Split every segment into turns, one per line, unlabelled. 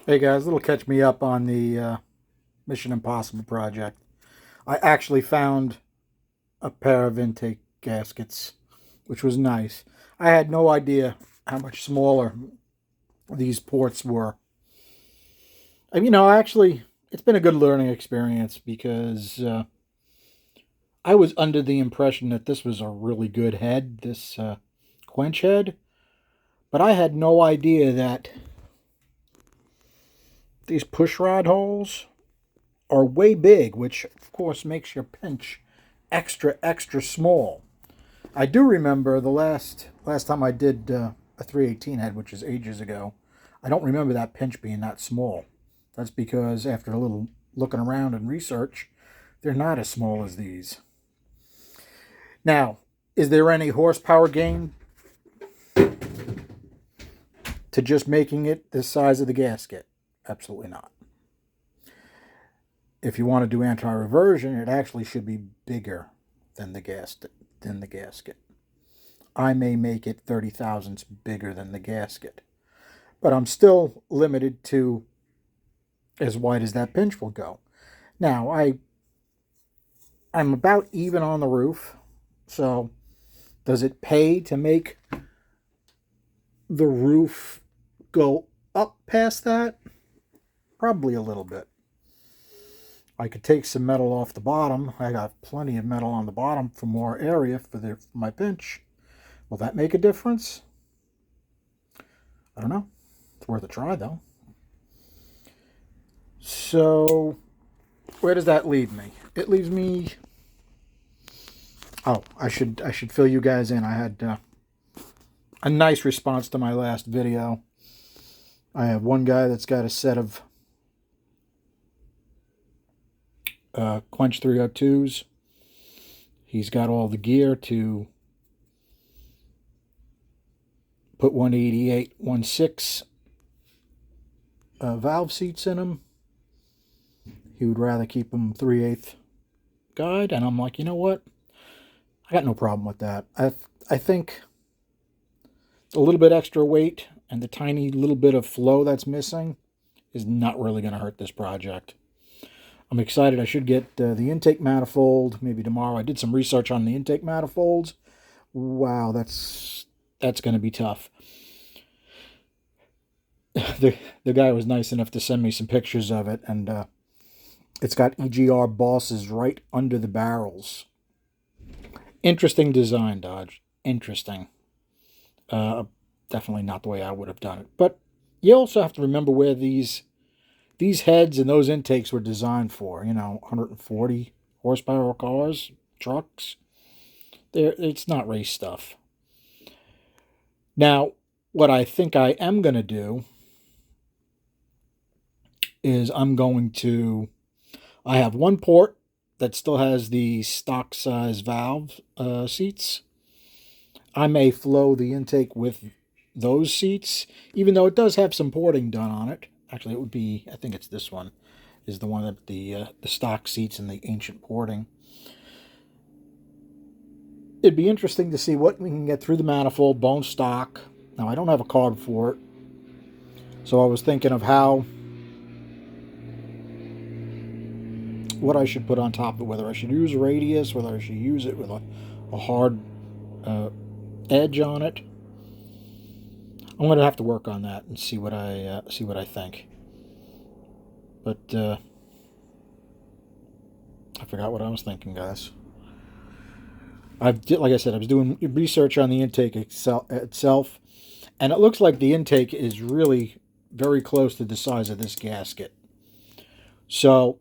Hey guys, little catch me up on the Mission Impossible project. I actually found a pair of intake gaskets, which was nice. I had no idea how much smaller these ports were. And, actually, it's been a good learning experience because I was under the impression that this was a really good head, this quench head, but I had no idea that these push rod holes are way big, which of course makes your pinch extra extra small. I do remember the last time I did a 318 head, which is ages ago. I don't remember that pinch being that small. That's because after a little looking around and research, they're not as small as these. Now, is there any horsepower gain to just making it the size of the gasket? Absolutely not. If you want to do anti-reversion, it actually should be bigger than the gasket. I may make it 30 thousandths bigger than the gasket, but I'm still limited to as wide as that pinch will go. Now I'm about even on the roof, so does it pay to make the roof go up past that? Probably a little bit. I could take some metal off the bottom. I got plenty of metal on the bottom for more area for my pinch. Will that make a difference? I don't know. It's worth a try though. So, where does that leave me? It leaves me. Oh, I should fill you guys in. I had a nice response to my last video. I have one guy that's got a set of Quench 302s. He's got all the gear to put 188, 16 valve seats in them. He would rather keep them 3/8 guide, and I'm like, you know what? I got no problem with that. I think a little bit extra weight and the tiny little bit of flow that's missing is not really going to hurt this project. I'm excited. I should get the intake manifold maybe tomorrow. I did some research on the intake manifolds. Wow, that's going to be tough. The guy was nice enough to send me some pictures of it, and it's got EGR bosses right under the barrels. Interesting design, Dodge. Interesting. Uh, Definitely not the way I would have done it. But you also have to remember where these heads and those intakes were designed for. 140 horsepower cars, trucks. It's not race stuff. Now, what I think I am going to do is I have one port that still has the stock size valve seats. I may flow the intake with those seats, even though it does have some porting done on it. Actually, it would be, I think it's this one, is the one that the stock seats and the ancient porting. It'd be interesting to see what we can get through the manifold, bone stock. Now, I don't have a carb for it, so I was thinking of what I should put on top of it, whether I should use a radius, whether I should use it with a hard uh, edge on it. I'm going to have to work on that and see what I think. But I forgot what I was thinking, guys. Like I said, I was doing research on the intake itself, and it looks like the intake is really very close to the size of this gasket. So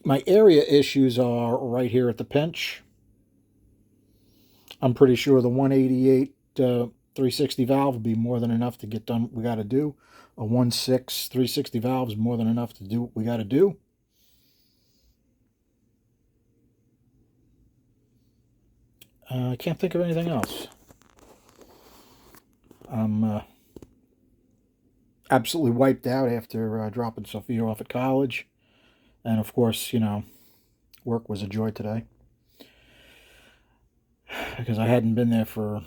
my area issues are right here at the pinch. I'm pretty sure the 188 360 valve will be more than enough to get done what we got to do. A 1.6 360 valve is more than enough to do what we got to do. I can't think of anything else. I'm absolutely wiped out after dropping Sophia off at college. And of course, work was a joy today because I hadn't been there for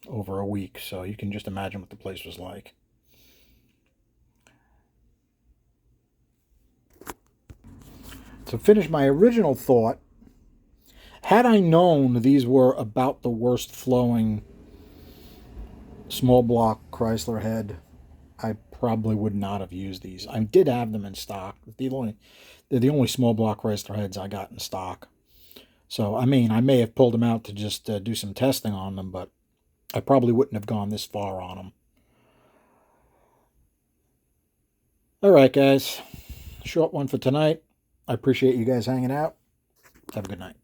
over a week. So you can just imagine what the place was like. To finish my original thought, had I known these were about the worst flowing small block Chrysler head, I probably would not have used these. I did have them in stock. They're the only small block Chrysler heads I got in stock. So, I mean, I may have pulled them out to just do some testing on them, but I probably wouldn't have gone this far on them. All right, guys. Short one for tonight. I appreciate you guys hanging out. Have a good night.